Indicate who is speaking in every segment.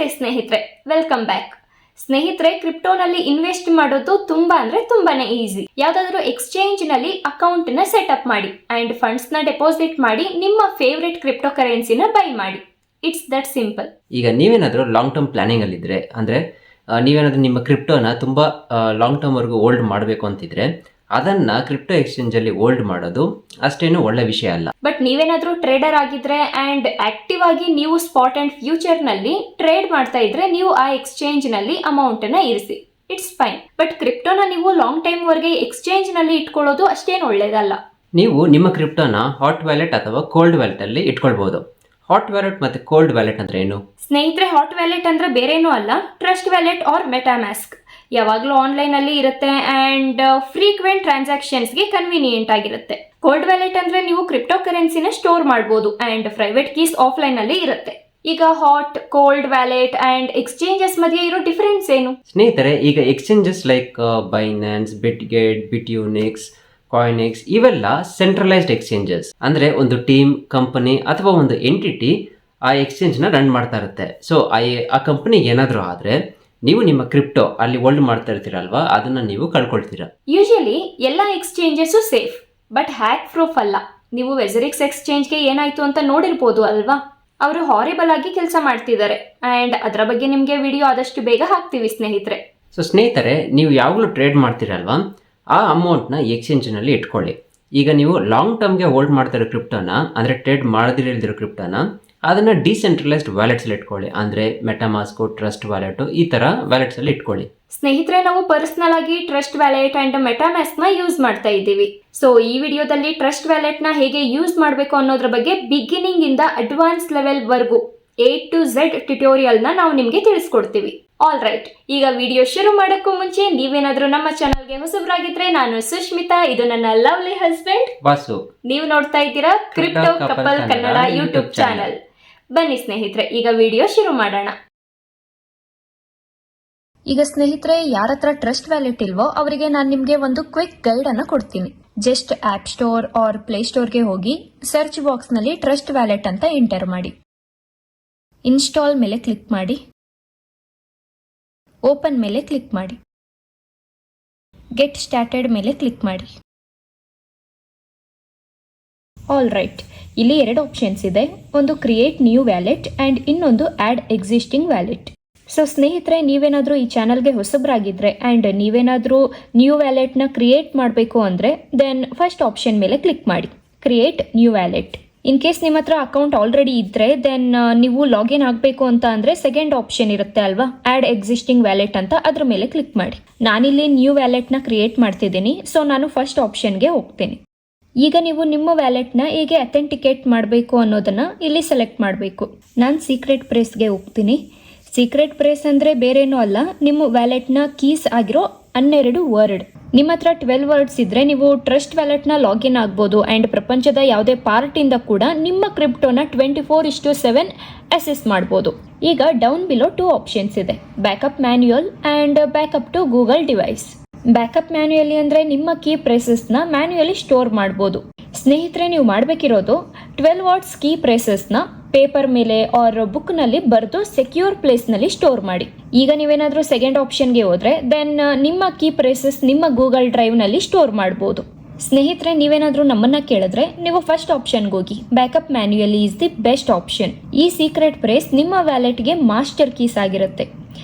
Speaker 1: ನಮಸ್ತೆ ಸ್ನೇಹಿತರೆ, welcome back. ಸ್ನೇಹಿತರೆ, ಕ್ರಿಪ್ಟೋನಲ್ಲಿ ಇನ್ವೆಸ್ಟ್ ಮಾಡೋದು ತುಂಬಾನೇ ಈಸಿ. ಯಾವ್ದಾದ್ರು ಎಕ್ಸ್ಚೇಂಜ್ ನಲ್ಲಿ ಅಕೌಂಟ್ ನ ಸೆಟಪ್ ಮಾಡಿ ಅಂಡ್ ಫಂಡ್ಸ್ ನ ಡೆಪಾಸಿಟ್ ಮಾಡಿ ನಿಮ್ಮ ಫೇವರೇಟ್ ಕ್ರಿಪ್ಟೋ ಕರೆನ್ಸಿನ ಬೈ ಮಾಡಿ. It's that simple.
Speaker 2: ಈಗ ನೀವೇನಾದರೂ ಲಾಂಗ್ ಟರ್ಮ್ ಪ್ಲಾನಿಂಗ್ ಅಲ್ಲಿದ್ರೆ, ಅಂದ್ರೆ ನೀವೇನಾದ್ರೂ ನಿಮ್ಮ ಕ್ರಿಪ್ಟೋನ ತುಂಬಾ ಲಾಂಗ್ ಟರ್ಮ್ ವರೆಗೂ ಹೋಲ್ಡ್ ಮಾಡಬೇಕು ಅಂತಿದ್ರೆ, ಅದನ್ನ ಕ್ರಿಪ್ಟೋ ಎಕ್ಸ್ಚೇಂಜ್ ಅಲ್ಲಿ ಹೋಲ್ಡ್ ಮಾಡೋದು ಅಷ್ಟೇನು ಒಳ್ಳೆ ವಿಷಯ ಅಲ್ಲ.
Speaker 1: ಬಟ್ ನೀವೇನಾದ್ರೂ ಟ್ರೇಡರ್ ಆಗಿದ್ರೆ ಅಂಡ್ ಆಕ್ಟಿವ್ ಆಗಿ ನೀವು ಸ್ಪಾಟ್ ಅಂಡ್ ಫ್ಯೂಚರ್ ನಲ್ಲಿ ಟ್ರೇಡ್ ಮಾಡ್ತಾ ಇದ್ರೆ, ನೀವು ಆ ಎಕ್ಸ್ಚೇಂಜ್ ನಲ್ಲಿ ಅಮೌಂಟ್ ನ ಇರಿಸಿ, ಇಟ್ಸ್ ಫೈನ್. ಬಟ್ ಕ್ರಿಪ್ಟೋನ ನೀವು ಲಾಂಗ್ ಟೈಮ್ ವರೆಗೆ ಎಕ್ಸ್ಚೇಂಜ್ ನಲ್ಲಿ ಇಟ್ಕೊಳ್ಳೋದು ಅಷ್ಟೇನು ಒಳ್ಳೇದಲ್ಲ.
Speaker 2: ನೀವು ನಿಮ್ಮ ಕ್ರಿಪ್ಟೋನ ಹಾಟ್ ವ್ಯಾಲೆಟ್ ಅಥವಾ ಕೋಲ್ಡ್ ವ್ಯಾಲೆಟ್ ಅಲ್ಲಿ ಇಟ್ಕೊಳ್ಬಹುದು. ಹಾಟ್ ವ್ಯಾಲೆಟ್ ಮತ್ತೆ ಕೋಲ್ಡ್ ವ್ಯಾಲೆಟ್ ಅಂದ್ರೆ ಏನು
Speaker 1: ಸ್ನೇಹಿತರೆ? ಹಾಟ್ ವ್ಯಾಲೆಟ್ ಅಂದ್ರೆ ಬೇರೇನೂ ಅಲ್ಲ, ಟ್ರಸ್ಟ್ ವ್ಯಾಲೆಟ್ ಆರ್ ಮೆಟಾಮ್ಯಾಸ್ಕ್. ಯಾವಾಗಲೂ ಆನ್ಲೈನ್ ಅಲ್ಲಿ ಇರುತ್ತೆ ಅಂಡ್ ಫ್ರೀಕ್ವೆಂಟ್ ಟ್ರಾನ್ಸಾಕ್ಷನ್ಸ್ ಗೆ ಕನ್ವೀನಿಯಂಟ್ ಆಗಿರುತ್ತೆ. ಕೋಲ್ಡ್ ವ್ಯಾಲೆಟ್ ಅಂದ್ರೆ ನೀವು ಕ್ರಿಪ್ಟೋ ಕರೆನ್ಸಿನ ಸ್ಟೋರ್ ಮಾಡಬಹುದು ಅಂಡ್ ಪ್ರೈವೇಟ್ ಕೀಸ್ ಆಫ್ಲೈನ್ ಅಲ್ಲಿ ಇರುತ್ತೆ. ಈಗ hot, cold wallet and exchanges ಮಧ್ಯೆ ಇರೋ ಡಿಫರೆನ್ಸ್ ಏನು
Speaker 2: ಸ್ನೇಹಿತರೆ? ಈಗ ಎಕ್ಸ್ಚೇಂಜಸ್ ಲೈಕ್ ಬೈನಾನ್ಸ್, ಬಿಟ್ಗೇಟ್, ಬಿಟ್ಯೂನಿಕ್ಸ್, ಕಾಯಿನೆಕ್ಸ್ ಇವೆಲ್ಲ ಸೆಂಟ್ರಲೈಸ್ಡ್ ಎಕ್ಸ್ಚೇಂಜಸ್. ಅಂದ್ರೆ ಒಂದು ಟೀಮ್, ಕಂಪನಿ ಅಥವಾ ಒಂದು ಎಂಟಿಟಿ ಆ ಎಕ್ಸ್ಚೇಂಜ್ ನ ರನ್ ಮಾಡ್ತಾ ಇರುತ್ತೆ. ಸೊ ಆ ಕಂಪನಿಗೆ ಏನಾದರೂ ಆದ್ರೆ ನೀವು ನಿಮ್ಮ ಕ್ರಿಪ್ಟೋ ಅಲ್ಲಿ ಹೋಲ್ಡ್ ಮಾಡ್ತಾ ಇರ್ತೀರಲ್ವಾ, ಅದನ್ನ ನೀವು ಕಳ್ಕೊಳ್ತೀರಾ.
Speaker 1: ಯೂಶಲಿ ಎಲ್ಲ exchanges safe, but hack proof ಅಲ್ಲ. ನೀವು ವೆಸರಿಕ್ಸ್ ಎಕ್ಸ್ಚೇಂಜ್ ಗೆ ಏನಾಯ್ತು ಅಂತ ನೋಡಿರ್ಬೋದು ಅಲ್ವಾ? ಅವರು ಹಾರಿಬಲ್ ಆಗಿ ಕೆಲಸ ಮಾಡ್ತಿದ್ದಾರೆ ಅಂಡ್ ಅದರ ಬಗ್ಗೆ ನಿಮ್ಗೆ ವಿಡಿಯೋ ಆದಷ್ಟು ಬೇಗ ಹಾಕ್ತೀವಿ ಸ್ನೇಹಿತರೆ.
Speaker 2: ಸೊ ಸ್ನೇಹಿತರೆ, ನೀವು ಯಾವಾಗಲೂ ಟ್ರೇಡ್ ಮಾಡ್ತೀರಲ್ವಾ, ಆ ಅಮೌಂಟ್ನ ಎಕ್ಸ್ಚೇಂಜ್ನಲ್ಲಿ ಇಟ್ಕೊಳ್ಳಿ. ಈಗ ನೀವು ಲಾಂಗ್ ಟರ್ಮ್ಗೆ ಹೋಲ್ಡ್ ಮಾಡ್ತಾ ಇರೋ ಕ್ರಿಪ್ಟೋನ, ಅಂದರೆ ಟ್ರೇಡ್ ಮಾಡದಿರೋ ಕ್ರಿಪ್ಟೋನ, ಅದನ್ನು ಡಿಸೆಂಟ್ರಲೈಸ್ಡ್ ವ್ಯಾಲೆಟ್ಸಲ್ಲಿ ಇಟ್ಕೊಳ್ಳಿ. ಅಂದರೆ ಮೆಟಾಮಾಸ್ಕ್, ಟ್ರಸ್ಟ್ ವ್ಯಾಲೆಟ್, ಈ ಥರ ವ್ಯಾಲೆಟ್ಸಲ್ಲಿ ಇಟ್ಕೊಳ್ಳಿ.
Speaker 1: ಸ್ನೇಹಿತರೆ, ನಾವು ಪರ್ಸನಲ್ ಆಗಿ ಟ್ರಸ್ಟ್ ವ್ಯಾಲೆಟ್ ಅಂಡ್ ಮೆಟಾಮ್ಯಾಸ್ಕ್ ನ ಯೂಸ್ ಮಾಡ್ತಾ ಇದ್ದೀವಿ. ಸೊ ಈ ವಿಡಿಯೋದಲ್ಲಿ ಟ್ರಸ್ಟ್ ವ್ಯಾಲೆಟ್ ನ ಹೇಗೆ ಯೂಸ್ ಮಾಡಬೇಕು ಅನ್ನೋದ್ರ ಬಗ್ಗೆ ಬಿಗಿನಿಂಗ್ ಇಂದ ಅಡ್ವಾನ್ಸ್ ಲೆವೆಲ್ ವರ್ಗೂ A to Z ಟ್ಯುಟೋರಿಯಲ್ ನ ನಾವು ನಿಮ್ಗೆ ತಿಳಿಸ್ಕೊಡ್ತೀವಿ. ಆಲ್ ರೈಟ್, ಈಗ ವಿಡಿಯೋ ಶುರು ಮಾಡೋಕ್ಕೂ ಮುಂಚೆ ನೀವೇನಾದ್ರೂ ನಮ್ಮ ಚಾನಲ್ಗೆ ಹೊಸಬರಾಗಿದ್ರೆ, ನಾನು ಸುಷ್ಮಿತಾ, ಇದು ನನ್ನ ಲವ್ಲಿ ಹಸ್ಬೆಂಡ್
Speaker 2: ವಾಸು.
Speaker 1: ನೀವು ನೋಡ್ತಾ ಇದ್ದೀರಾ crypto couple Kannada YouTube channel. ಬನ್ನಿ ಸ್ನೇಹಿತರೆ, ಈಗ ವಿಡಿಯೋ ಶುರು ಮಾಡೋಣ. ಈಗ ಸ್ನೇಹಿತರೆ, ಯಾರ ಹತ್ರ ಟ್ರಸ್ಟ್ ವ್ಯಾಲೆಟ್ ಇಲ್ವೋ ಅವರಿಗೆ ನಾನು ನಿಮ್ಗೆ ಒಂದು ಕ್ವಿಕ್ ಗೈಡ್ ಅನ್ನ ಕೊಡ್ತೀನಿ. Just app store or play ಸ್ಟೋರ್ಗೆ ಹೋಗಿ ಸರ್ಚ್ ಬಾಕ್ಸ್ ನಲ್ಲಿ ಟ್ರಸ್ಟ್ ವ್ಯಾಲೆಟ್ ಅಂತ ಎಂಟರ್ ಮಾಡಿ. ಇನ್ಸ್ಟಾಲ್ ಮೇಲೆ ಕ್ಲಿಕ್ ಮಾಡಿ, ಓಪನ್ ಮೇಲೆ ಕ್ಲಿಕ್ ಮಾಡಿ, ಗೆಟ್ ಸ್ಟಾರ್ಟೆಡ್ ಮೇಲೆ ಕ್ಲಿಕ್ ಮಾಡಿ. ಆಲ್ ರೈಟ್, ಇಲ್ಲಿ ಎರಡು ಆಪ್ಷನ್ಸ್ ಇದೆ, ಒಂದು ಕ್ರಿಯೇಟ್ ನ್ಯೂ ವ್ಯಾಲೆಟ್ ಅಂಡ್ ಇನ್ನೊಂದು ಆಡ್ ಎಕ್ಸಿಸ್ಟಿಂಗ್ ವ್ಯಾಲೆಟ್. ಸೊ ಸ್ನೇಹಿತರೆ, ನೀವೇನಾದ್ರೂ ಈ ಚಾನಲ್ಗೆ ಹೊಸಬರಾಗಿದ್ರೆ ಅಂಡ್ ನೀವೇನಾದ್ರೂ ನ್ಯೂ ವ್ಯಾಲೆಟ್ ನ ಕ್ರಿಯೇಟ್ ಮಾಡಬೇಕು ಅಂದ್ರೆ ದೆನ್ ಫಸ್ಟ್ ಆಪ್ಷನ್ ಮೇಲೆ ಕ್ಲಿಕ್ ಮಾಡಿ, create new wallet. In case ನಿಮ್ಮ ಹತ್ರ ಅಕೌಂಟ್ ಆಲ್ರೆಡಿ ಇದ್ರೆ ದೆನ್ ನೀವು ಲಾಗಿನ್ ಆಗಬೇಕು ಅಂತ ಅಂದ್ರೆ ಸೆಕೆಂಡ್ ಆಪ್ಷನ್ ಇರುತ್ತೆ ಅಲ್ವಾ, ಆಡ್ ಎಕ್ಸಿಸ್ಟಿಂಗ್ ವ್ಯಾಲೆಟ್ ಅಂತ, ಅದ್ರ ಮೇಲೆ ಕ್ಲಿಕ್ ಮಾಡಿ. ನಾನಿಲ್ಲಿ ನ್ಯೂ ವ್ಯಾಲೆಟ್ ನ ಕ್ರಿಯೇಟ್ ಮಾಡ್ತಿದ್ದೀನಿ, ಸೊ ನಾನು ಫಸ್ಟ್ ಆಪ್ಷನ್ಗೆ ಹೋಗ್ತೀನಿ. ಈಗ ನೀವು ನಿಮ್ಮ ವ್ಯಾಲೆಟ್ನ ಹೇಗೆ ಅಥೆಂಟಿಕೇಟ್ ಮಾಡಬೇಕು ಅನ್ನೋದನ್ನ ಇಲ್ಲಿ ಸೆಲೆಕ್ಟ್ ಮಾಡಬೇಕು. ನಾನು ಸೀಕ್ರೆಟ್ ಪ್ರೇಸ್ಗೆ ಹೋಗ್ತೀನಿ. ಸೀಕ್ರೆಟ್ ಪ್ರೇಸ್ ಅಂದ್ರೆ ಬೇರೇನೂ ಅಲ್ಲ, ನಿಮ್ಮ ವ್ಯಾಲೆಟ್ನ ಕೀಸ್ ಆಗಿರೋ 12 ವರ್ಡ್. ನಿಮ್ಮ ಹತ್ರ 12 ವರ್ಡ್ಸ್ ಇದ್ರೆ ನೀವು ಟ್ರಸ್ಟ್ ವ್ಯಾಲೆಟ್ನ ಲಾಗಿನ್ ಆಗ್ಬೋದು ಅಂಡ್ ಪ್ರಪಂಚದ ಯಾವುದೇ ಪಾರ್ಟ್ ಇಂದ ಕೂಡ ನಿಮ್ಮ ಕ್ರಿಪ್ಟೋನ 24/7 ಅಸೆಸ್ ಮಾಡ್ಬೋದು. ಈಗ ಡೌನ್ ಬಿಲೋ 2 ಆಪ್ಷನ್ಸ್ ಇದೆ, backup manual and backup to Google device. Backup manually ಅಂದ್ರೆ ನಿಮ್ಮ ಕೀ ಪ್ರೇಸಸ್ನ ಮ್ಯಾನ್ಯುಯಲಿ ಸ್ಟೋರ್ ಮಾಡ್ಬೋದು. ಸ್ನೇಹಿತರೆ, ನೀವು ಮಾಡಬೇಕಿರೋದು 12 ವರ್ಡ್ಸ್ ಕೀ ಪ್ರೇಸಸ್ನ ಪೇಪರ್ ಮೇಲೆ ಆರ್ ಬುಕ್ ನಲ್ಲಿ ಬರೆದು ಸೆಕ್ಯೂರ್ ಪ್ಲೇಸ್ ನಲ್ಲಿ ಸ್ಟೋರ್ ಮಾಡಿ. ಈಗ ನೀವೇನಾದ್ರೂ ಸೆಕೆಂಡ್ ಆಪ್ಷನ್ಗೆ ಹೋದ್ರೆ ದೆನ್ ನಿಮ್ಮ ಕೀ ಪ್ರೇಸಸ್ ನಿಮ್ಮ ಗೂಗಲ್ ಡ್ರೈವ್ ನಲ್ಲಿ ಸ್ಟೋರ್ ಮಾಡಬಹುದು. ಸ್ನೇಹಿತರೆ, ನೀವೇನಾದ್ರೂ ನಮ್ಮನ್ನ ಕೇಳಿದ್ರೆ ನೀವು ಫಸ್ಟ್ ಆಪ್ಷನ್ಗೆ ಹೋಗಿ, backup manually is the best option. ಈ ಸೀಕ್ರೆಟ್ ಪ್ರೇಸ್ ನಿಮ್ಮ ವ್ಯಾಲೆಟ್ಗೆ ಮಾಸ್ಟರ್ ಕೀಸ್ ಆಗಿರುತ್ತೆ.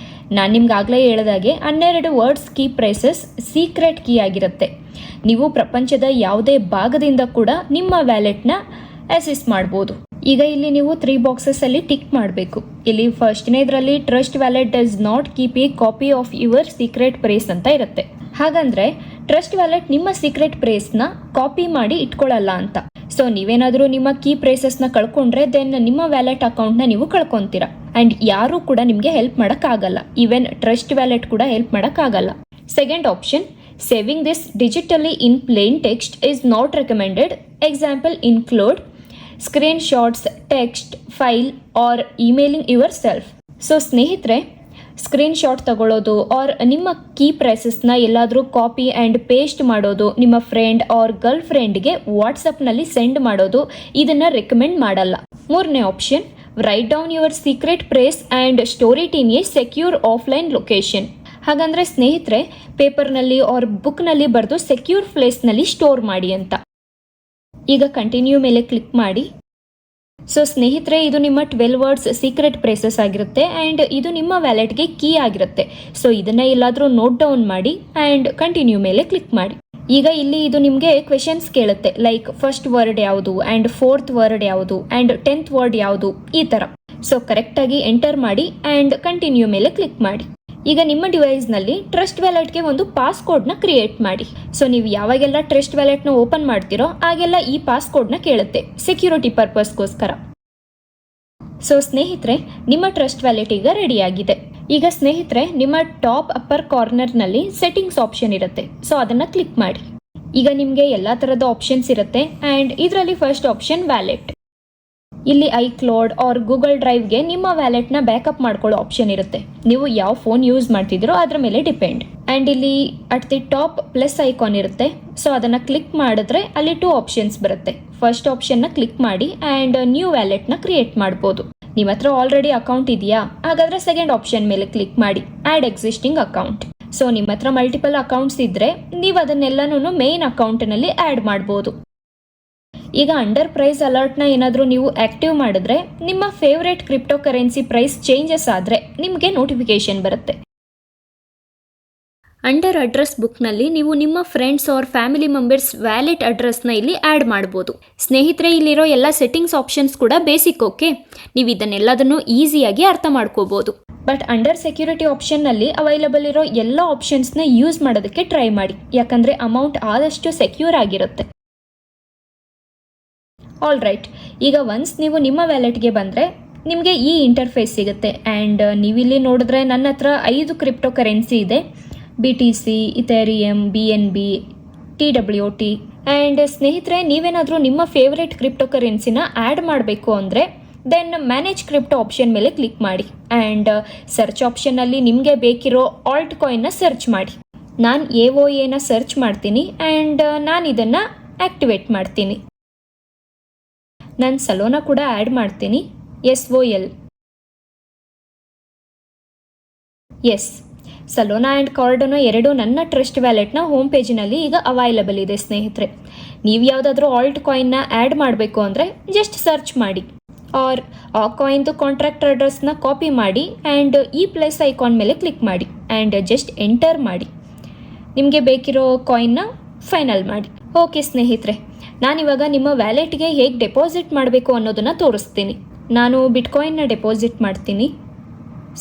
Speaker 1: ನಾನು ನಿಮ್ಗೆ ಆಗ್ಲೇ ಹೇಳಿದಾಗೆ 12 words key praises secret key ಆಗಿರುತ್ತೆ. ನೀವು ಪ್ರಪಂಚದ ಯಾವುದೇ ಭಾಗದಿಂದ ಕೂಡ ನಿಮ್ಮ ವ್ಯಾಲೆಟ್ನ ಅಸೆಸ್ ಮಾಡ್ಬೋದು. ಈಗ ಇಲ್ಲಿ ನೀವು 3 ಬಾಕ್ಸಸ್ ಅಲ್ಲಿ ಟಿಕ್ ಮಾಡಬೇಕು. ಇಲ್ಲಿ ಫಸ್ಟ್ನೇದ್ರಲ್ಲಿ trust wallet does not keep a copy of your secret phrase ಅಂತ ಇರುತ್ತೆ. ಹಾಗಂದ್ರೆ ಟ್ರಸ್ಟ್ ವ್ಯಾಲೆಟ್ ನಿಮ್ಮ ಸೀಕ್ರೆಟ್ ಪ್ರೇಸ್ನ ಕಾಪಿ ಮಾಡಿ ಇಟ್ಕೊಳ್ಳಲ್ಲ ಅಂತ. ಸೊ ನೀವೇನಾದ್ರೂ ನಿಮ್ಮ ಕೀ ಪ್ರೇಸಸ್ನ ಕಳ್ಕೊಂಡ್ರೆ ದೆನ್ ನಿಮ್ಮ ವ್ಯಾಲೆಟ್ ಅಕೌಂಟ್ನ ನೀವು ಕಳ್ಕೊಂತೀರಾ ಅಂಡ್ ಯಾರು ಕೂಡ ನಿಮಗೆ ಹೆಲ್ಪ್ ಮಾಡಕ್ ಆಗಲ್ಲ. ಈವನ್ ಟ್ರಸ್ಟ್ ವ್ಯಾಲೆಟ್ ಕೂಡ ಹೆಲ್ಪ್ ಮಾಡಕ್ ಆಗಲ್ಲ. Second option, saving this digitally in plain text is not recommended. Example include screenshots, text, file or emailing yourself. ಸೊ ಸ್ನೇಹಿತರೆ, ಸ್ಕ್ರೀನ್ ಶಾಟ್ ತಗೊಳ್ಳೋದು ಆರ್ ನಿಮ್ಮ ಕೀ ಪ್ರೇಸಸ್ನ ಎಲ್ಲಾದರೂ ಕಾಪಿ ಆ್ಯಂಡ್ ಪೇಸ್ಟ್ ಮಾಡೋದು, ನಿಮ್ಮ ಫ್ರೆಂಡ್ ಆರ್ ಗರ್ಲ್ ಫ್ರೆಂಡ್ಗೆ ವಾಟ್ಸಪ್ನಲ್ಲಿ ಸೆಂಡ್ ಮಾಡೋದು, ಇದನ್ನು ರೆಕಮೆಂಡ್ ಮಾಡಲ್ಲ. ಮೂರನೇ option, right down your secret phrase and store it in a secure offline location. ಹಾಗಂದ್ರೆ ಸ್ನೇಹಿತರೆ, ಪೇಪರ್ನಲ್ಲಿ ಆರ್ ಬುಕ್ನಲ್ಲಿ ಬರೆದು ಸೆಕ್ಯೂರ್ ಪ್ಲೇಸ್ನಲ್ಲಿ ಸ್ಟೋರ್ ಮಾಡಿ ಅಂತ. ಈಗ ಕಂಟಿನ್ಯೂ ಮೇಲೆ ಕ್ಲಿಕ್ ಮಾಡಿ. ಸೊ ಸ್ನೇಹಿತರೆ, ಇದು ನಿಮ್ಮ 12 ವರ್ಡ್ಸ್ ಸೀಕ್ರೆಟ್ ಪ್ರೇಸಸ್ ಆಗಿರುತ್ತೆ ಆ್ಯಂಡ್ ಇದು ನಿಮ್ಮ ವ್ಯಾಲೆಟ್ಗೆ ಕೀ ಆಗಿರುತ್ತೆ. ಸೊ ಇದನ್ನ ಎಲ್ಲಾದರೂ ನೋಟ್ ಡೌನ್ ಮಾಡಿ ಆ್ಯಂಡ್ ಕಂಟಿನ್ಯೂ ಮೇಲೆ ಕ್ಲಿಕ್ ಮಾಡಿ. ಈಗ ಇಲ್ಲಿ ಇದು ನಿಮಗೆ ಕ್ವೆಶನ್ಸ್ ಕೇಳುತ್ತೆ, ಲೈಕ್ ಫಸ್ಟ್ ವರ್ಡ್ ಯಾವುದು ಆ್ಯಂಡ್ 4th ವರ್ಡ್ ಯಾವುದು ಆ್ಯಂಡ್ 10th ವರ್ಡ್ ಯಾವುದು, ಈ ಥರ. ಸೊ ಕರೆಕ್ಟಾಗಿ ಎಂಟರ್ ಮಾಡಿ ಆ್ಯಂಡ್ ಕಂಟಿನ್ಯೂ ಮೇಲೆ ಕ್ಲಿಕ್ ಮಾಡಿ. ಈಗ ನಿಮ್ಮ ಡಿವೈಸ್ನಲ್ಲಿ ಟ್ರಸ್ಟ್ ವ್ಯಾಲೆಟ್ಗೆ ಒಂದು ಪಾಸ್ಕೋಡ್ನ ಕ್ರಿಯೇಟ್ ಮಾಡಿ. ಸೊ ನೀವು ಯಾವಾಗೆಲ್ಲ ಟ್ರಸ್ಟ್ ವ್ಯಾಲೆಟ್ನ ಓಪನ್ ಮಾಡ್ತೀರೋ ಆಗೆಲ್ಲ ಈ ಪಾಸ್ಕೋಡ್ನ ಕೇಳುತ್ತೆ ಸೆಕ್ಯೂರಿಟಿ ಪರ್ಪಸ್ಗೋಸ್ಕರ. ಸೊ ಸ್ನೇಹಿತರೆ, ನಿಮ್ಮ ಟ್ರಸ್ಟ್ ವ್ಯಾಲೆಟ್ ಈಗ ರೆಡಿ ಆಗಿದೆ. ಈಗ ಸ್ನೇಹಿತರೆ, ನಿಮ್ಮ ಟಾಪ್ ಅಪ್ಪರ್ ಕಾರ್ನರ್ನಲ್ಲಿ ಸೆಟ್ಟಿಂಗ್ಸ್ ಆಪ್ಷನ್ ಇರುತ್ತೆ. ಸೊ ಅದನ್ನು ಕ್ಲಿಕ್ ಮಾಡಿ. ಈಗ ನಿಮಗೆ ಎಲ್ಲ ಥರದ ಆಪ್ಷನ್ಸ್ ಇರುತ್ತೆ ಆ್ಯಂಡ್ ಇದರಲ್ಲಿ ಫಸ್ಟ್ ಆಪ್ಷನ್ ವ್ಯಾಲೆಟ್. ಇಲ್ಲಿ ಐಕ್ಲೌಡ್ ಆರ್ ಗೂಗಲ್ ಡ್ರೈವ್ಗೆ ನಿಮ್ಮ ವ್ಯಾಲೆಟ್ನ ಬ್ಯಾಕಪ್ ಮಾಡ್ಕೊಳ್ಳೋ ಆಪ್ಷನ್ ಇರುತ್ತೆ. ನೀವು ಯಾವ ಫೋನ್ ಯೂಸ್ ಮಾಡ್ತಿದ್ದೀರೋ ಅದ್ರ ಮೇಲೆ ಡಿಪೆಂಡ್. ಆ್ಯಂಡ್ ಇಲ್ಲಿ at the top plus icon ಇರುತ್ತೆ. ಸೊ ಅದನ್ನು ಕ್ಲಿಕ್ ಮಾಡಿದ್ರೆ ಅಲ್ಲಿ 2 ಆಪ್ಷನ್ಸ್ ಬರುತ್ತೆ. ಫಸ್ಟ್ ಆಪ್ಷನ್ನ ಕ್ಲಿಕ್ ಮಾಡಿ ಆ್ಯಂಡ್ ನ್ಯೂ ವ್ಯಾಲೆಟ್ನ ಕ್ರಿಯೇಟ್ ಮಾಡ್ಬೋದು. ನಿಮ್ಮ ಹತ್ರ ಆಲ್ರೆಡಿ ಅಕೌಂಟ್ ಇದೆಯಾ? ಹಾಗಾದರೆ ಸೆಕೆಂಡ್ ಆಪ್ಷನ್ ಮೇಲೆ ಕ್ಲಿಕ್ ಮಾಡಿ, ಆ್ಯಡ್ ಎಕ್ಸಿಸ್ಟಿಂಗ್ ಅಕೌಂಟ್. ಸೊ ನಿಮ್ಮ ಹತ್ರ ಮಲ್ಟಿಪಲ್ ಅಕೌಂಟ್ಸ್ ಇದ್ದರೆ ನೀವು ಅದನ್ನೆಲ್ಲನೂ ಮೇನ್ ಅಕೌಂಟ್ನಲ್ಲಿ ಆ್ಯಡ್ ಮಾಡ್ಬೋದು. ಈಗ ಅಂಡರ್ ಪ್ರೈಸ್ ಅಲರ್ಟ್ನ ಏನಾದರೂ ನೀವು ಆಕ್ಟಿವ್ ಮಾಡಿದ್ರೆ ನಿಮ್ಮ favourite crypto currency price changes ಆದರೆ ನಿಮಗೆ ನೋಟಿಫಿಕೇಶನ್ ಬರುತ್ತೆ. ಅಂಡರ್ ಅಡ್ರೆಸ್ ಬುಕ್ನಲ್ಲಿ ನೀವು ನಿಮ್ಮ friends or family members wallet ಅಡ್ರೆಸ್ನ ಇಲ್ಲಿ ಆ್ಯಡ್ ಮಾಡ್ಬೋದು. ಸ್ನೇಹಿತರೆ, ಇಲ್ಲಿರೋ ಎಲ್ಲ ಸೆಟ್ಟಿಂಗ್ಸ್ ಆಪ್ಷನ್ಸ್ ಕೂಡ ಬೇಸಿಕ್. ಓಕೆ, ನೀವು ಇದನ್ನೆಲ್ಲದನ್ನು ಈಸಿಯಾಗಿ ಅರ್ಥ ಮಾಡ್ಕೋಬೋದು. ಬಟ್ ಅಂಡರ್ ಸೆಕ್ಯೂರಿಟಿ ಆಪ್ಷನ್ನಲ್ಲಿ ಅವೈಲಬಲ್ ಇರೋ ಎಲ್ಲ ಆಪ್ಷನ್ಸ್ನ ಯೂಸ್ ಮಾಡೋದಕ್ಕೆ ಟ್ರೈ ಮಾಡಿ, ಯಾಕಂದರೆ ಅಮೌಂಟ್ ಆದಷ್ಟು ಸೆಕ್ಯೂರ್ ಆಗಿರುತ್ತೆ. ಆಲ್ ರೈಟ್, ಈಗ ಒನ್ಸ್ ನೀವು ನಿಮ್ಮ ವ್ಯಾಲೆಟ್ಗೆ ಬಂದರೆ ನಿಮಗೆ ಈ ಇಂಟರ್ಫೇಸ್ ಸಿಗುತ್ತೆ. ಆ್ಯಂಡ್ ನೀವಿಲ್ಲಿ ನೋಡಿದ್ರೆ ನನ್ನ ಹತ್ರ 5 ಕ್ರಿಪ್ಟೋ ಕರೆನ್ಸಿ ಇದೆ. BTC, Ethereum, BNB, TWT. And ಸ್ನೇಹಿತರೆ, ನೀವೇನಾದರೂ ನಿಮ್ಮ ಫೇವ್ರೇಟ್ ಕ್ರಿಪ್ಟೋ ಕರೆನ್ಸಿನ ಆ್ಯಡ್ ಮಾಡಬೇಕು ಅಂದರೆ ದೆನ್ ಮ್ಯಾನೇಜ್ ಕ್ರಿಪ್ಟೋ ಆಪ್ಷನ್ ಮೇಲೆ ಕ್ಲಿಕ್ ಮಾಡಿ ಆ್ಯಂಡ್ ಸರ್ಚ್ ಆಪ್ಷನ್ನಲ್ಲಿ ನಿಮಗೆ ಬೇಕಿರೋ ಆಲ್ಟ್ ಕಾಯಿನ್ನ ಸರ್ಚ್ ಮಾಡಿ. ನಾನು AOAನ ಸರ್ಚ್ ಮಾಡ್ತೀನಿ ಆ್ಯಂಡ್ ನಾನು ಇದನ್ನು ಆ್ಯಕ್ಟಿವೇಟ್ ಮಾಡ್ತೀನಿ. ನಾನು ಸಲೋನಾ ಕೂಡ ಆ್ಯಡ್ ಮಾಡ್ತೀನಿ, SOL. ಎಸ್, ಸಲೋನಾ ಆ್ಯಂಡ್ ಕಾರ್ಡನೋ ಎರಡೂ ನನ್ನ ಟ್ರಸ್ಟ್ ವ್ಯಾಲೆಟ್ನ ಹೋಮ್ ಪೇಜಿನಲ್ಲಿ ಈಗ ಅವೈಲಬಲ್ ಇದೆ. ಸ್ನೇಹಿತರೆ, ನೀವು ಯಾವುದಾದ್ರೂ ಆಲ್ಟ್ ಕಾಯಿನ್ನ ಆ್ಯಡ್ ಮಾಡಬೇಕು ಅಂದರೆ ಜಸ್ಟ್ ಸರ್ಚ್ ಮಾಡಿ ಆರ್ ಆ ಕಾಯಿನ್ದು ಕಾಂಟ್ರಾಕ್ಟ್ ಅಡ್ರೆಸ್ನ ಕಾಪಿ ಮಾಡಿ ಆ್ಯಂಡ್ ಈ ಪ್ಲಸ್ ಐಕಾನ್ ಮೇಲೆ ಕ್ಲಿಕ್ ಮಾಡಿ ಆ್ಯಂಡ್ ಜಸ್ಟ್ ಎಂಟರ್ ಮಾಡಿ. ನಿಮಗೆ ಬೇಕಿರೋ ಕಾಯಿನ್ನ ಫೈನಲ್ ಮಾಡಿ. ಓಕೆ ಸ್ನೇಹಿತರೆ, ನಾನಿವಾಗ ನಿಮ್ಮ ವ್ಯಾಲೆಟ್ಗೆ ಹೇಗೆ ಡೆಪಾಸಿಟ್ ಮಾಡಬೇಕು ಅನ್ನೋದನ್ನು ತೋರಿಸ್ತೀನಿ. ನಾನು ಬಿಟ್ಕಾಯಿನ್ನ ಡೆಪಾಸಿಟ್ ಮಾಡ್ತೀನಿ.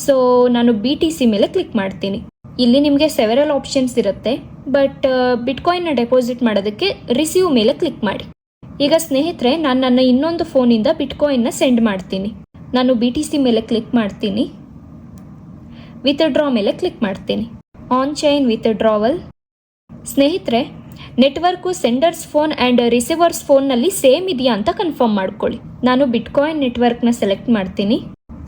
Speaker 1: ಸೊ ನಾನು BTC ಮೇಲೆ ಕ್ಲಿಕ್ ಮಾಡ್ತೀನಿ. ಇಲ್ಲಿ ನಿಮಗೆ ಸೆವೆರಲ್ ಆಪ್ಷನ್ಸ್ ಇರುತ್ತೆ, ಬಟ್ ಬಿಟ್ಕಾಯಿನ್ನ ಡೆಪಾಸಿಟ್ ಮಾಡೋದಕ್ಕೆ ರಿಸೀವ್ ಮೇಲೆ ಕ್ಲಿಕ್ ಮಾಡಿ. ಈಗ ಸ್ನೇಹಿತರೆ, ನಾನು ನನ್ನ ಇನ್ನೊಂದು ಫೋನಿಂದ ಬಿಟ್ಕಾಯಿನ್ನ ಸೆಂಡ್ ಮಾಡ್ತೀನಿ. ನಾನು BTC ಮೇಲೆ ಕ್ಲಿಕ್ ಮಾಡ್ತೀನಿ. ವಿತ್ಡ್ರಾ ಮೇಲೆ ಕ್ಲಿಕ್ ಮಾಡ್ತೀನಿ. On chain withdrawal. ಸ್ನೇಹಿತರೆ, network senders phone and receivers ಫೋನ್ನಲ್ಲಿ ಸೇಮ್ ಇದೆಯಾ ಅಂತ ಕನ್ಫರ್ಮ್ ಮಾಡ್ಕೊಳ್ಳಿ. ನಾನು ಬಿಟ್ಕಾಯಿನ್ ನೆಟ್ವರ್ಕ್ನ ಸೆಲೆಕ್ಟ್ ಮಾಡ್ತೀನಿ.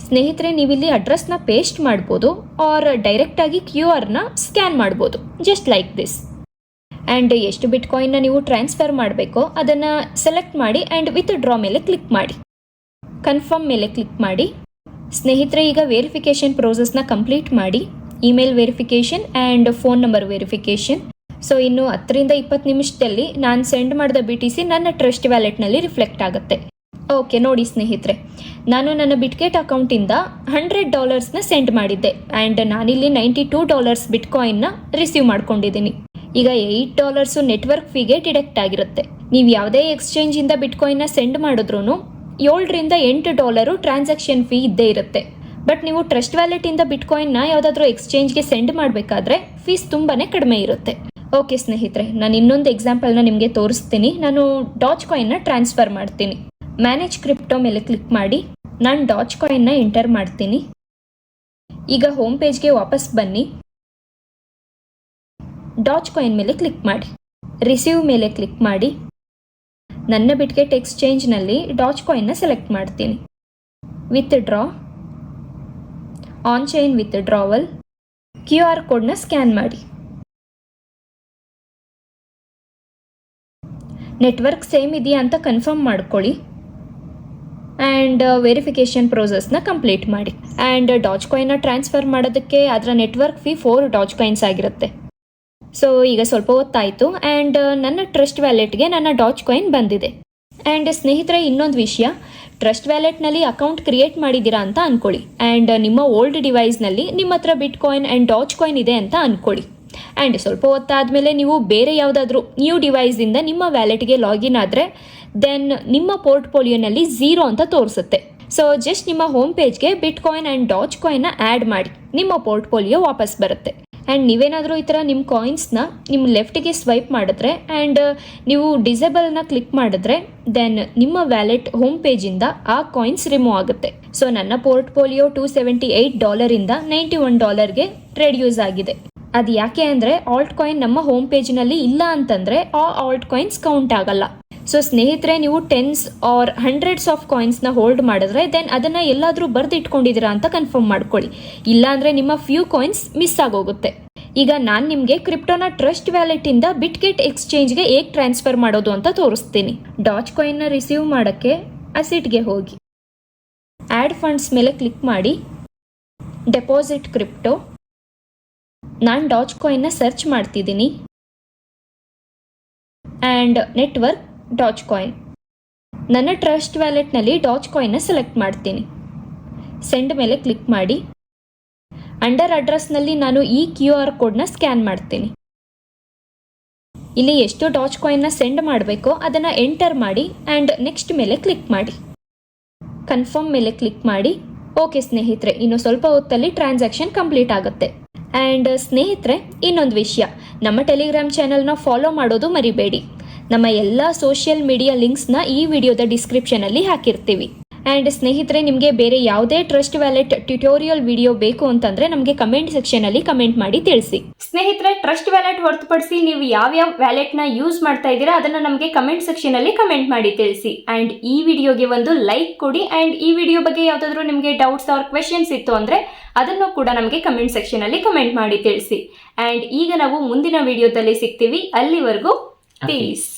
Speaker 1: ಸ್ನೇಹಿತರೆ, ನೀವಿಲ್ಲಿ ಅಡ್ರೆಸ್ನ ಪೇಸ್ಟ್ ಮಾಡ್ಬೋದು ಆರ್ ಡೈರೆಕ್ಟಾಗಿ QR ಸ್ಕ್ಯಾನ್ ಮಾಡ್ಬೋದು, ಜಸ್ಟ್ ಲೈಕ್ ದಿಸ್. ಆ್ಯಂಡ್ ಎಷ್ಟು ಬಿಟ್ಕಾಯಿನ್ನ ನೀವು ಟ್ರಾನ್ಸ್ಫರ್ ಮಾಡಬೇಕೋ ಅದನ್ನು ಸೆಲೆಕ್ಟ್ ಮಾಡಿ ಆ್ಯಂಡ್ ವಿತ್ಡ್ರಾ ಮೇಲೆ ಕ್ಲಿಕ್ ಮಾಡಿ. ಕನ್ಫರ್ಮ್ ಮೇಲೆ ಕ್ಲಿಕ್ ಮಾಡಿ. ಸ್ನೇಹಿತರೆ, ಈಗ ವೆರಿಫಿಕೇಷನ್ ಪ್ರೋಸೆಸ್ನ ಕಂಪ್ಲೀಟ್ ಮಾಡಿ. Email verification and phone number verification. So ಇನ್ನು 10 ರಿಂದ 20 ನಿಮಿಷದಲ್ಲಿ ನಾನು ಸೆಂಡ್ ಮಾಡಿದ BTC ನನ್ನ ಟ್ರಸ್ಟ್ ವ್ಯಾಲೆಟ್ನಲ್ಲಿ ರಿಫ್ಲೆಕ್ಟ್ ಆಗುತ್ತೆ. ಓಕೆ, ನೋಡಿ ಸ್ನೇಹಿತರೆ, ನಾನು ನನ್ನ ಬಿಟ್ಗೇಟ್ ಅಕೌಂಟಿಂದ $100ನ ಸೆಂಡ್ ಮಾಡಿದ್ದೆ ಆ್ಯಂಡ್ ನಾನಿಲ್ಲಿ $92 ಬಿಟ್ಕಾಯಿನ್ನ ರಿಸೀವ್ ಮಾಡ್ಕೊಂಡಿದ್ದೀನಿ. ಈಗ $8 ನೆಟ್ವರ್ಕ್ ಫೀಗೆ ಡಿಡಕ್ಟ್ ಆಗಿರುತ್ತೆ. ನೀವು ಯಾವುದೇ ಎಕ್ಸ್ಚೇಂಜಿಂದ ಬಿಟ್ಕಾಯಿನ್ನ ಸೆಂಡ್ ಮಾಡಿದ್ರೂ $7 ರಿಂದ $8 ಟ್ರಾನ್ಸಾಕ್ಷನ್ ಫೀ ಇದ್ದೇ ಇರುತ್ತೆ. ಬಟ್ ನೀವು ಟ್ರಸ್ಟ್ ವ್ಯಾಲೆಟಿಂದ ಬಿಟ್ಕಾಯಿನ್ನ ಯಾವುದಾದ್ರೂ ಎಕ್ಸ್ಚೇಂಜ್ಗೆ ಸೆಂಡ್ ಮಾಡಬೇಕಾದ್ರೆ ಫೀಸ್ ತುಂಬಾ ಕಡಿಮೆ ಇರುತ್ತೆ. ಓಕೆ ಸ್ನೇಹಿತರೆ, ನಾನು ಇನ್ನೊಂದು ಎಕ್ಸಾಂಪಲ್ನ ನಿಮಗೆ ತೋರಿಸ್ತೀನಿ. ನಾನು ಡಾಜ್ ಕಾಯಿನ್ನ ಟ್ರಾನ್ಸ್ಫರ್ ಮಾಡ್ತೀನಿ. ಮ್ಯಾನೇಜ್ ಕ್ರಿಪ್ಟೋ ಮೇಲೆ ಕ್ಲಿಕ್ ಮಾಡಿ. ನಾನು ಡಾಜ್ ಕಾಯಿನ್ನ ಎಂಟರ್ ಮಾಡ್ತೀನಿ. ಈಗ ಹೋಮ್ ಪೇಜ್ಗೆ ವಾಪಸ್ ಬನ್ನಿ. ಡಾಜ್ ಕಾಯಿನ್ ಮೇಲೆ ಕ್ಲಿಕ್ ಮಾಡಿ. ರಿಸೀವ್ ಮೇಲೆ ಕ್ಲಿಕ್ ಮಾಡಿ. ನನ್ನ ಬಿಟ್ಗೆಟ್ ಎಕ್ಸ್ಚೇಂಜ್ನಲ್ಲಿ ಡಾಜ್ ಕಾಯಿನ್ನ ಸೆಲೆಕ್ಟ್ ಮಾಡ್ತೀನಿ. Withdraw, on chain withdrawal. QR ಕೋಡ್ನ ಸ್ಕ್ಯಾನ್ ಮಾಡಿ. ನೆಟ್ವರ್ಕ್ ಸೇಮ್ ಇದೆಯಾ ಅಂತ ಕನ್ಫರ್ಮ್ ಮಾಡ್ಕೊಳ್ಳಿ ಆ್ಯಂಡ್ ವೆರಿಫಿಕೇಷನ್ ಪ್ರೋಸೆಸ್ನ ಕಂಪ್ಲೀಟ್ ಮಾಡಿ. ಆ್ಯಂಡ್ ಡಾಜ್ ಕಾಯಿನ್ನ ಟ್ರಾನ್ಸ್ಫರ್ ಮಾಡೋದಕ್ಕೆ ಅದರ ನೆಟ್ವರ್ಕ್ ಫೀ 4 ಡಾಜ್ ಕಾಯಿನ್ಸ್ ಆಗಿರುತ್ತೆ. ಸೊ ಈಗ ಸ್ವಲ್ಪ ಹೊತ್ತಾಯಿತು ಆ್ಯಂಡ್ ನನ್ನ ಟ್ರಸ್ಟ್ ವ್ಯಾಲೆಟ್ಗೆ ನನ್ನ ಡಾಜ್ ಕಾಯಿನ್ ಬಂದಿದೆ. ಆ್ಯಂಡ್ ಸ್ನೇಹಿತರೆ, ಇನ್ನೊಂದು ವಿಷಯ, ಟ್ರಸ್ಟ್ ವ್ಯಾಲೆಟ್ನಲ್ಲಿ ಅಕೌಂಟ್ ಕ್ರಿಯೇಟ್ ಮಾಡಿದ್ದೀರಾ ಅಂತ ಅಂದ್ಕೊಳ್ಳಿ. ಆ್ಯಂಡ್ ನಿಮ್ಮ ಓಲ್ಡ್ ಡಿವೈಸ್ನಲ್ಲಿ ನಿಮ್ಮ ಹತ್ರ ಬಿಟ್ ಕಾಯಿನ್ ಆ್ಯಂಡ್ ಡಾಜ್ ಕಾಯಿನ್ ಇದೆ ಅಂತ ಅಂದ್ಕೊಳ್ಳಿ. ಆ್ಯಂಡ್ ಸ್ವಲ್ಪ ಹೊತ್ತಾದಮೇಲೆ ನೀವು ಬೇರೆ ಯಾವುದಾದ್ರೂ ನ್ಯೂ ಡಿವೈಸಿಂದ ನಿಮ್ಮ ವ್ಯಾಲೆಟ್ಗೆ ಲಾಗಿನ್ ಆದರೆ ದೆನ್ ನಿಮ್ಮ ಪೋರ್ಟ್ಫೋಲಿಯೋನಲ್ಲಿ 0 ಅಂತ ತೋರಿಸುತ್ತೆ. ಸೊ ಜಸ್ಟ್ ನಿಮ್ಮ ಹೋಮ್ ಪೇಜ್ಗೆ ಬಿಟ್ ಕಾಯಿನ್ ಆ್ಯಂಡ್ ಡಾಜ್ ಕಾಯಿನ್ನ ಆ್ಯಡ್ ಮಾಡಿ ನಿಮ್ಮ ಪೋರ್ಟ್ಫೋಲಿಯೋ ವಾಪಸ್ ಬರುತ್ತೆ. ಆ್ಯಂಡ್ ನೀವೇನಾದರೂ ಈ ಥರ ನಿಮ್ಮ ಕಾಯಿನ್ಸ್ನ ನಿಮ್ಮ ಲೆಫ್ಟಿಗೆ ಸ್ವೈಪ್ ಮಾಡಿದ್ರೆ ಆ್ಯಂಡ್ ನೀವು ಡಿಸೇಬಲ್ನ ಕ್ಲಿಕ್ ಮಾಡಿದ್ರೆ ದೆನ್ ನಿಮ್ಮ ವ್ಯಾಲೆಟ್ ಹೋಮ್ ಪೇಜಿಂದ ಆ ಕಾಯಿನ್ಸ್ ರಿಮೂವ್ ಆಗುತ್ತೆ. ಸೊ ನನ್ನ ಪೋರ್ಟ್ಫೋಲಿಯೋ $278 $91ಗೆ ರೆಡ್ಯೂಸ್ ಆಗಿದೆ. ಅದು ಯಾಕೆ ಅಂದರೆ ಆಲ್ಟ್ ಕಾಯಿನ್ ನಮ್ಮ ಹೋಮ್ ಪೇಜ್ನಲ್ಲಿ ಇಲ್ಲ ಅಂತಂದರೆ ಆ ಆಲ್ಟ್ ಕಾಯಿನ್ಸ್ ಕೌಂಟ್ ಆಗಲ್ಲ. ಸೊ ಸ್ನೇಹಿತರೆ, ನೀವು 10s ಆರ್ 100s ಆಫ್ ಕಾಯಿನ್ಸ್ನ ಹೋಲ್ಡ್ ಮಾಡಿದ್ರೆ ದೆನ್ ಅದನ್ನು ಎಲ್ಲಾದರೂ ಬರೆದಿಟ್ಕೊಂಡಿದ್ದೀರಾ ಅಂತ ಕನ್ಫರ್ಮ್ ಮಾಡ್ಕೊಳ್ಳಿ. ಇಲ್ಲಾಂದರೆ ನಿಮ್ಮ ಫ್ಯೂ ಕಾಯಿನ್ಸ್ ಮಿಸ್ ಆಗೋಗುತ್ತೆ. ಈಗ ನಾನು ನಿಮಗೆ ಕ್ರಿಪ್ಟೋನ ಟ್ರಸ್ಟ್ ವ್ಯಾಲೆಟಿಂದ ಬಿಟ್ಗೆಟ್ ಎಕ್ಸ್ಚೇಂಜ್ಗೆ ಹೇಗೆ ಟ್ರಾನ್ಸ್ಫರ್ ಮಾಡೋದು ಅಂತ ತೋರಿಸ್ತೀನಿ. ಡಾಜ್ ಕಾಯಿನ್ನ ರಿಸೀವ್ ಮಾಡೋಕ್ಕೆ ಅಸಿಟ್ಗೆ ಹೋಗಿ ಆ್ಯಡ್ ಫಂಡ್ಸ್ ಮೇಲೆ ಕ್ಲಿಕ್ ಮಾಡಿ, ಡೆಪಾಸಿಟ್ ಕ್ರಿಪ್ಟೋ. ನಾನು ಡಾಜ್ ಕಾಯಿನ್ನ ಸರ್ಚ್ ಮಾಡ್ತಿದ್ದೀನಿ ಆ್ಯಂಡ್ ನೆಟ್ವರ್ಕ್ ಡಾಜ್ ಕಾಯಿನ್. ನನ್ನ ಟ್ರಸ್ಟ್ ವ್ಯಾಲೆಟ್ನಲ್ಲಿ ಡಾಜ್ ಕಾಯಿನ್ನ ಸೆಲೆಕ್ಟ್ ಮಾಡ್ತೀನಿ. ಸೆಂಡ್ ಮೇಲೆ ಕ್ಲಿಕ್ ಮಾಡಿ, ಅಂಡರ್ ಅಡ್ರೆಸ್ನಲ್ಲಿ ನಾನು ಈ QR ಕೋಡ್ನ ಸ್ಕ್ಯಾನ್ ಮಾಡ್ತೀನಿ. ಇಲ್ಲಿ ಎಷ್ಟು ಡಾಜ್ ಕಾಯಿನ್ನ ಸೆಂಡ್ ಮಾಡಬೇಕೋ ಅದನ್ನು ಎಂಟರ್ ಮಾಡಿ ಆ್ಯಂಡ್ ನೆಕ್ಸ್ಟ್ ಮೇಲೆ ಕ್ಲಿಕ್ ಮಾಡಿ. ಕನ್ಫರ್ಮ್ ಮೇಲೆ ಕ್ಲಿಕ್ ಮಾಡಿ. ಓಕೆ ಸ್ನೇಹಿತರೆ, ಇನ್ನು ಸ್ವಲ್ಪ ಹೊತ್ತಲ್ಲಿ ಟ್ರಾನ್ಸಾಕ್ಷನ್ ಕಂಪ್ಲೀಟ್ ಆಗುತ್ತೆ. ಆ್ಯಂಡ್ ಸ್ನೇಹಿತರೆ, ಇನ್ನೊಂದು ವಿಷಯ, ನಮ್ಮ ಟೆಲಿಗ್ರಾಮ್ ಚಾನಲ್ನ ಫಾಲೋ ಮಾಡೋದು ಮರಿಬೇಡಿ. ನಮ್ಮ ಎಲ್ಲ ಸೋಷಿಯಲ್ ಮೀಡಿಯಾ ಲಿಂಕ್ಸ್ನ ಈ ವಿಡಿಯೋದ ಡಿಸ್ಕ್ರಿಪ್ಷನಲ್ಲಿ ಹಾಕಿರ್ತೀವಿ. ಆ್ಯಂಡ್ ಸ್ನೇಹಿತರೆ, ನಿಮಗೆ ಬೇರೆ ಯಾವುದೇ ಟ್ರಸ್ಟ್ ವ್ಯಾಲೆಟ್ ಟ್ಯುಟೋರಿಯಲ್ ವಿಡಿಯೋ ಬೇಕು ಅಂತಂದರೆ ನಮಗೆ ಕಮೆಂಟ್ ಸೆಕ್ಷನಲ್ಲಿ ಕಮೆಂಟ್ ಮಾಡಿ ತಿಳಿಸಿ. ಸ್ನೇಹಿತರೆ, ಟ್ರಸ್ಟ್ ವ್ಯಾಲೆಟ್ ಹೊರತುಪಡಿಸಿ ನೀವು ಯಾವ್ಯಾವ ವ್ಯಾಲೆಟ್ನ ಯೂಸ್ ಮಾಡ್ತಾ ಇದ್ದೀರಾ ಅದನ್ನು ನಮಗೆ ಕಮೆಂಟ್ ಸೆಕ್ಷನಲ್ಲಿ ಕಮೆಂಟ್ ಮಾಡಿ ತಿಳಿಸಿ. ಆ್ಯಂಡ್ ಈ ವಿಡಿಯೋಗೆ ಒಂದು ಲೈಕ್ ಕೊಡಿ. ಆ್ಯಂಡ್ ಈ ವಿಡಿಯೋ ಬಗ್ಗೆ ಯಾವುದಾದ್ರೂ ನಿಮಗೆ ಡೌಟ್ಸ್ ಆರ್ ಕ್ವೆಶನ್ಸ್ ಇತ್ತು ಅಂದರೆ ಅದನ್ನು ಕೂಡ ನಮಗೆ ಕಮೆಂಟ್ ಸೆಕ್ಷನಲ್ಲಿ ಕಮೆಂಟ್ ಮಾಡಿ ತಿಳಿಸಿ. ಆ್ಯಂಡ್ ಈಗ ನಾವು ಮುಂದಿನ ವಿಡಿಯೋದಲ್ಲಿ ಸಿಗ್ತೀವಿ. ಅಲ್ಲಿವರೆಗೂ ಪೀಸ್.